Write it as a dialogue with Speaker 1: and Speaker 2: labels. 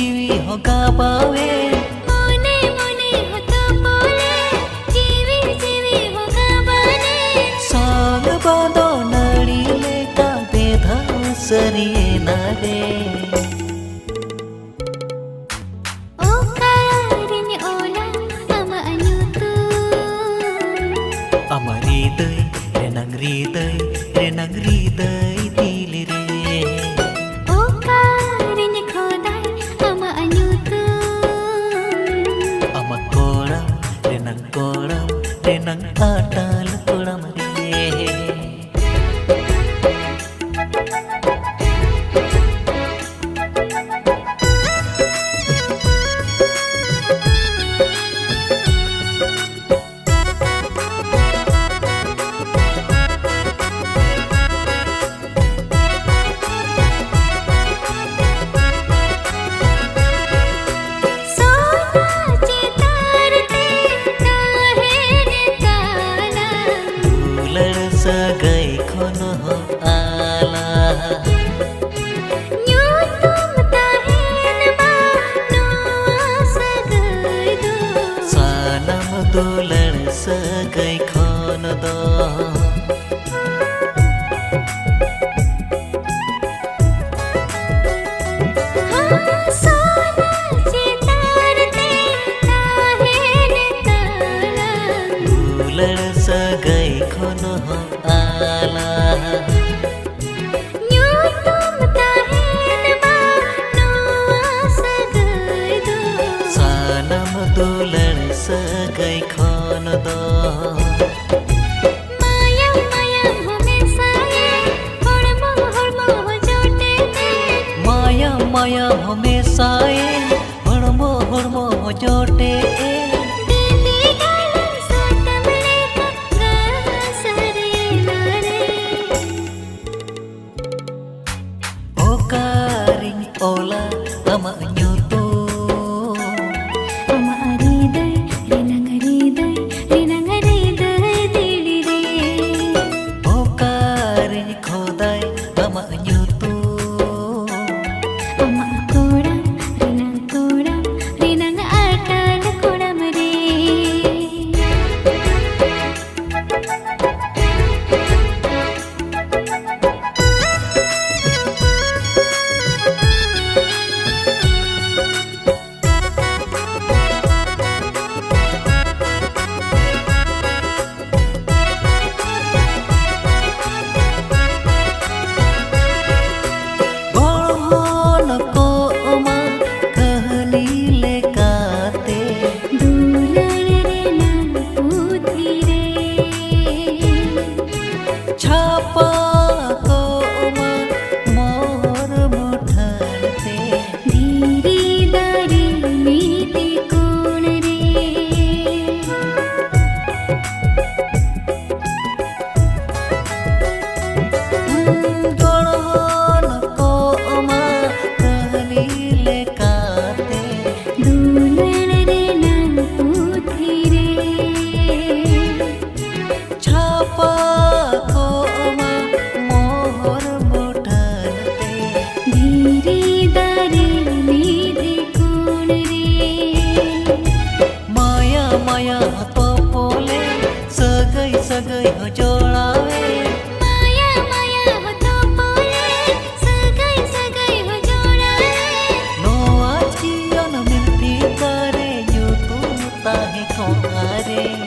Speaker 1: जीवी हो गाबावे
Speaker 2: मोने मोने हो तो बोले जीवी जीवी हो गाबाने
Speaker 1: सांग बांधो नड़ी लेका बेधा सरिये नारे renang riday dili re
Speaker 2: o karinya khodai ama anyutu
Speaker 1: ama koram renang atal koram re sagai khono ala
Speaker 2: nyutum tahin ba no sagai do
Speaker 1: sanam dolan sagai khono do
Speaker 2: sona chitar te tahin tala
Speaker 1: dolan sagai khono ala
Speaker 2: nyutum tahin ba no sagai do
Speaker 1: sanam dolan sagai khono do
Speaker 2: mayam mayam home saye hormo hormo ho jote te
Speaker 1: mayam home saye hormo hormo ho jote
Speaker 2: dili galan sotam leka gasare nare
Speaker 1: okaring ola ama nyutu
Speaker 2: ama aridai renang aridai dili re
Speaker 1: okaring khodai ama nyutu
Speaker 2: ama koram renang atal koram re
Speaker 1: sagai ho jodawe
Speaker 2: maya maya ho to pole sagai ho jodawe
Speaker 1: no achion milti kare yutu tahe ko are